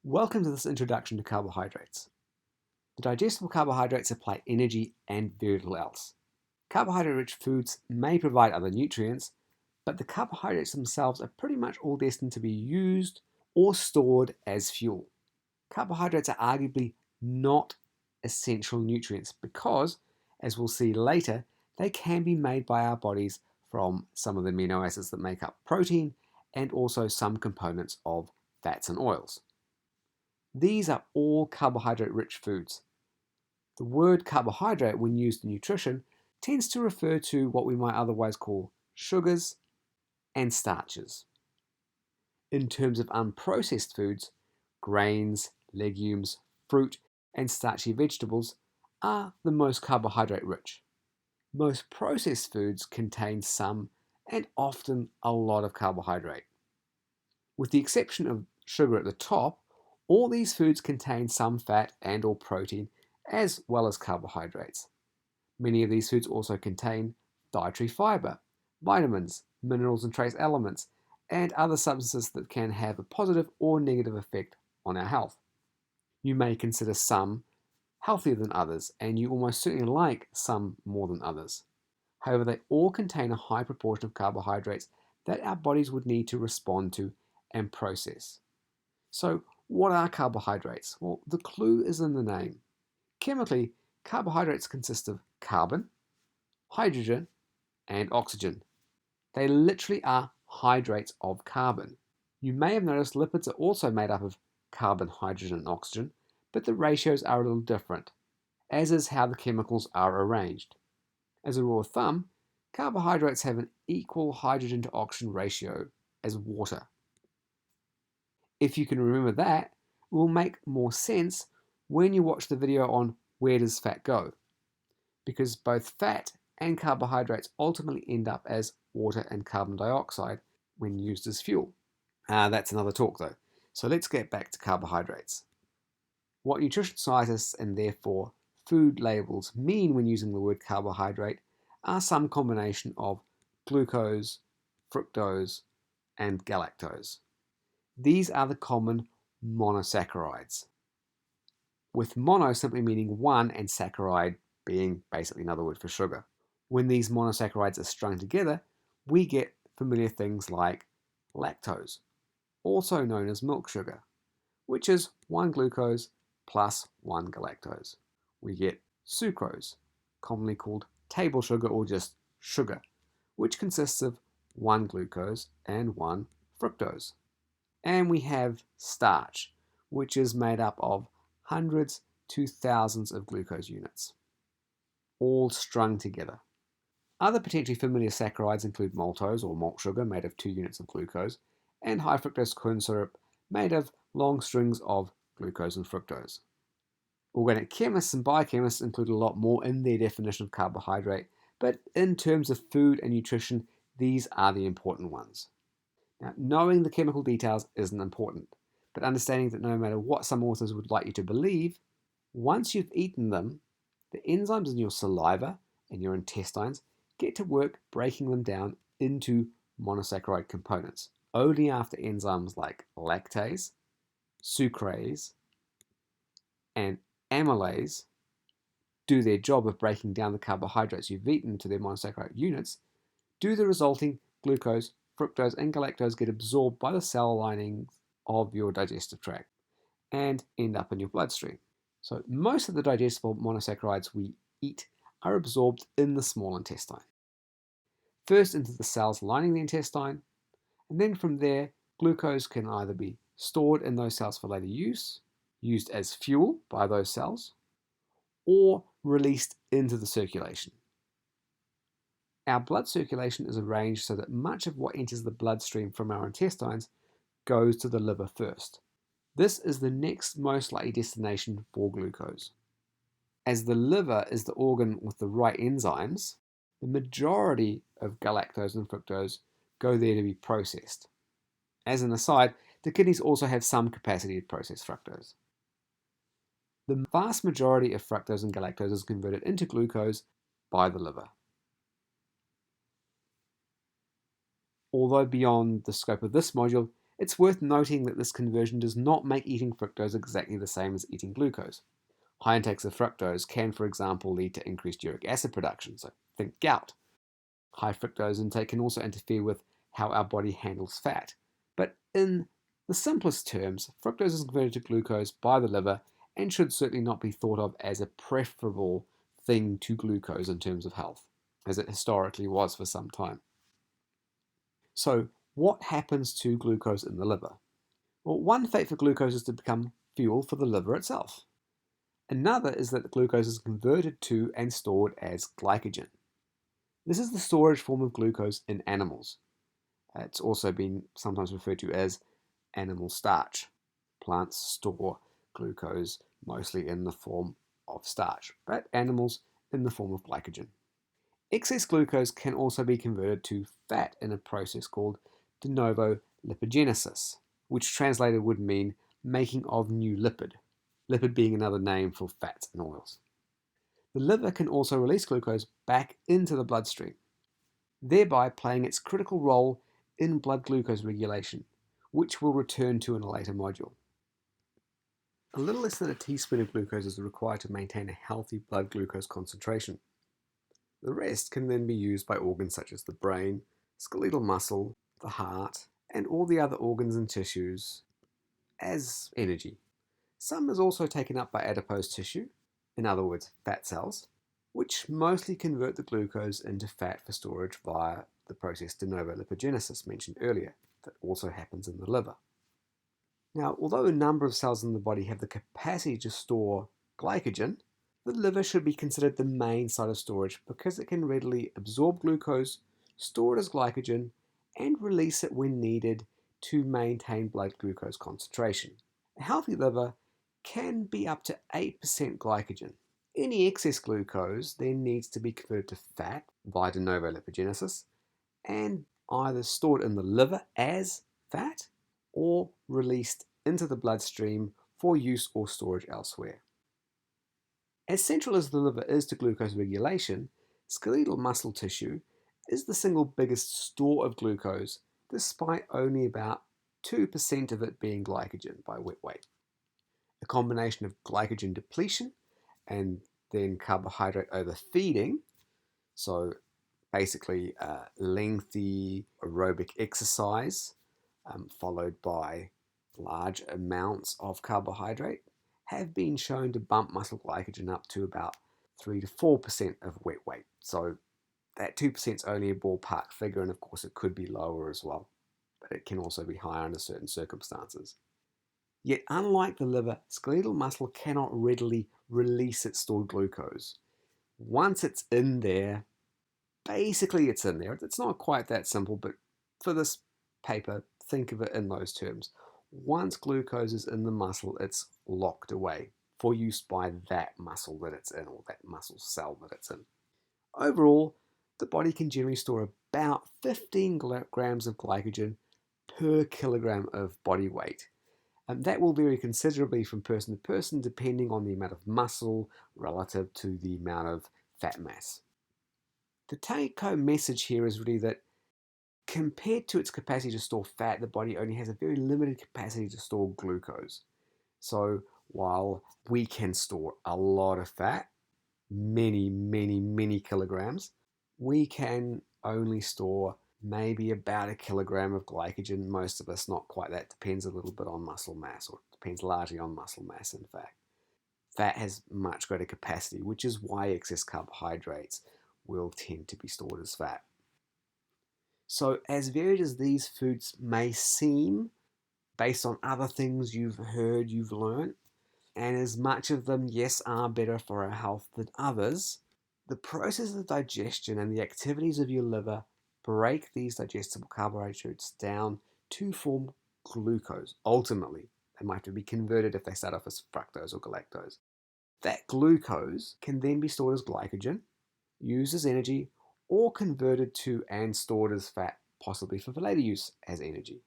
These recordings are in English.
Welcome to this introduction to carbohydrates. The digestible carbohydrates supply energy and very little else. Carbohydrate-rich foods may provide other nutrients, but the carbohydrates themselves are pretty much all destined to be used or stored as fuel. Carbohydrates are arguably not essential nutrients because, as we'll see later, they can be made by our bodies from some of the amino acids that make up protein and also some components of fats and oils. These are all carbohydrate-rich foods. The word carbohydrate, when used in nutrition, tends to refer to what we might otherwise call sugars and starches. In terms of unprocessed foods, grains, legumes, fruit, and starchy vegetables are the most carbohydrate-rich. Most processed foods contain some and often a lot of carbohydrate. With the exception of sugar at the top, all these foods contain some fat and or protein as well as carbohydrates. Many of these foods also contain dietary fiber, vitamins, minerals and trace elements, and other substances that can have a positive or negative effect on our health. You may consider some healthier than others, and you almost certainly like some more than others. However, they all contain a high proportion of carbohydrates that our bodies would need to respond to and process. So, what are carbohydrates? Well, the clue is in the name. Chemically, carbohydrates consist of carbon, hydrogen, and oxygen. They literally are hydrates of carbon. You may have noticed lipids are also made up of carbon, hydrogen, and oxygen, but the ratios are a little different, as is how the chemicals are arranged. As a rule of thumb, carbohydrates have an equal hydrogen to oxygen ratio as water. If you can remember that, it will make more sense when you watch the video on where does fat go, because both fat and carbohydrates ultimately end up as water and carbon dioxide when used as fuel. That's another talk though. So let's get back to carbohydrates. What nutrition scientists and therefore food labels mean when using the word carbohydrate are some combination of glucose, fructose, and galactose. These are the common monosaccharides, with mono simply meaning one and saccharide being basically another word for sugar. When these monosaccharides are strung together, we get familiar things like lactose, also known as milk sugar, which is 1 glucose plus 1 galactose. We get sucrose, commonly called table sugar or just sugar, which consists of 1 glucose and 1 fructose. And we have starch, which is made up of hundreds to thousands of glucose units, all strung together. Other potentially familiar saccharides include maltose or malt sugar made of 2 units of glucose, and high fructose corn syrup made of long strings of glucose and fructose. Organic chemists and biochemists include a lot more in their definition of carbohydrate, but in terms of food and nutrition, these are the important ones. Now, knowing the chemical details isn't important, but understanding that no matter what some authors would like you to believe, once you've eaten them, the enzymes in your saliva and your intestines get to work breaking them down into monosaccharide components. Only after enzymes like lactase, sucrase, and amylase do their job of breaking down the carbohydrates you've eaten to their monosaccharide units, do the resulting glucose, fructose, and galactose get absorbed by the cell linings of your digestive tract and end up in your bloodstream. So most of the digestible monosaccharides we eat are absorbed in the small intestine. First into the cells lining the intestine, and then from there, glucose can either be stored in those cells for later use, used as fuel by those cells, or released into the circulation. Our blood circulation is arranged so that much of what enters the bloodstream from our intestines goes to the liver first. This is the next most likely destination for glucose. As the liver is the organ with the right enzymes, the majority of galactose and fructose go there to be processed. As an aside, the kidneys also have some capacity to process fructose. The vast majority of fructose and galactose is converted into glucose by the liver. Although beyond the scope of this module, It's worth noting that this conversion does not make eating fructose exactly the same as eating glucose. High intakes of fructose can, for example, lead to increased uric acid production, so think gout. High fructose intake can also interfere with how our body handles fat. But in the simplest terms, fructose is converted to glucose by the liver and should certainly not be thought of as a preferable thing to glucose in terms of health, as it historically was for some time. So, what happens to glucose in the liver? Well, one fate for glucose is to become fuel for the liver itself. Another is that the glucose is converted to and stored as glycogen. This is the storage form of glucose in animals. It's also been sometimes referred to as animal starch. Plants store glucose mostly in the form of starch, but animals in the form of glycogen. Excess glucose can also be converted to fat in a process called de novo lipogenesis, which translated would mean making of new lipid, lipid being another name for fats and oils. The liver can also release glucose back into the bloodstream, thereby playing its critical role in blood glucose regulation, which we'll return to in a later module. A little less than a teaspoon of glucose is required to maintain a healthy blood glucose concentration. The rest can then be used by organs such as the brain, skeletal muscle, the heart, and all the other organs and tissues as energy. Some is also taken up by adipose tissue, in other words, fat cells, which mostly convert the glucose into fat for storage via the process de novo lipogenesis mentioned earlier, that also happens in the liver. Now, although a number of cells in the body have the capacity to store glycogen, the liver should be considered the main site of storage because it can readily absorb glucose, store it as glycogen, and release it when needed to maintain blood glucose concentration. A healthy liver can be up to 8% glycogen. Any excess glucose then needs to be converted to fat via de novo lipogenesis and either stored in the liver as fat or released into the bloodstream for use or storage elsewhere. As central as the liver is to glucose regulation, skeletal muscle tissue is the single biggest store of glucose, despite only about 2% of it being glycogen by wet weight. A combination of glycogen depletion and then carbohydrate overfeeding, so basically lengthy aerobic exercise followed by large amounts of carbohydrate, have been shown to bump muscle glycogen up to about 3 to 4% of wet weight. So that 2% is only a ballpark figure, and of course it could be lower as well, but it can also be higher under certain circumstances. Yet, unlike the liver, skeletal muscle cannot readily release its stored glucose. Once it's in there, basically it's in there. It's not quite that simple, but for this paper, think of it in those terms. Once glucose is in the muscle, it's locked away for use by that muscle that it's in, or that muscle cell that it's in. Overall, the body can generally store about 15 grams of glycogen per kilogram of body weight. And that will vary considerably from person to person depending on the amount of muscle relative to the amount of fat mass. The take-home message here is really that compared to its capacity to store fat, the body only has a very limited capacity to store glucose. So while we can store a lot of fat, many kilograms, we can only store maybe about a kilogram of glycogen. Most of us, not quite that. Depends a little bit on muscle mass, or depends largely on muscle mass, in fact. Fat has much greater capacity, which is why excess carbohydrates will tend to be stored as fat. So, as varied as these foods may seem, based on other things you've heard, you've learned, and as much of them, yes, are better for our health than others, the process of digestion and the activities of your liver break these digestible carbohydrates down to form glucose. Ultimately, they might have to be converted if they start off as fructose or galactose. That glucose can then be stored as glycogen, used as energy, or converted to and stored as fat, possibly for later use as energy.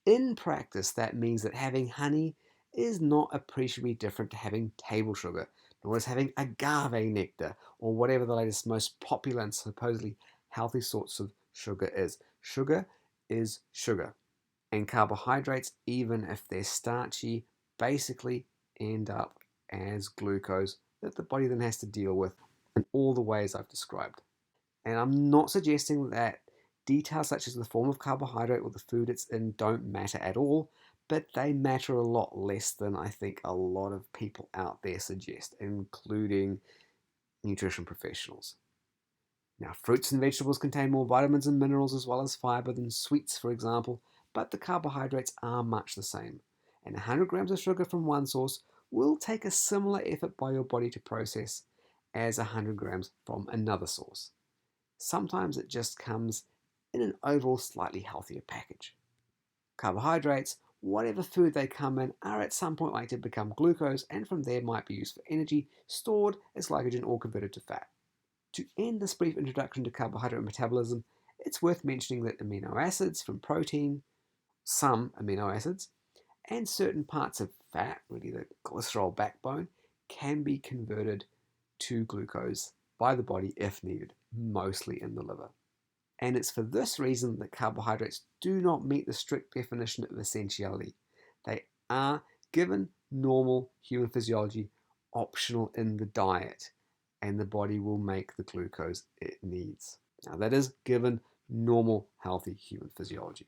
In practice, that means that having honey is not appreciably different to having table sugar, nor is having agave nectar, or whatever the latest most popular and supposedly healthy sorts of sugar is. Sugar is sugar, And carbohydrates, even if they're starchy, basically end up as glucose that the body then has to deal with in all the ways I've described. And I'm not suggesting that details such as the form of carbohydrate or the food it's in don't matter at all, but they matter a lot less than I think a lot of people out there suggest, including nutrition professionals. Now, fruits and vegetables contain more vitamins and minerals as well as fiber than sweets, for example, but the carbohydrates are much the same. And 100 grams of sugar from one source will take a similar effort by your body to process as 100 grams from another source. Sometimes it just comes in an overall slightly healthier package. Carbohydrates, whatever food they come in, are at some point likely to become glucose and from there might be used for energy, stored as glycogen or converted to fat. To end this brief introduction to carbohydrate metabolism, it's worth mentioning that amino acids from protein, some amino acids, and certain parts of fat, really the glycerol backbone, can be converted to glucose by the body if needed, mostly in the liver. And it's for this reason that carbohydrates do not meet the strict definition of essentiality. They are, given normal human physiology, optional in the diet, and the body will make the glucose it needs. Now, that is given normal, healthy human physiology.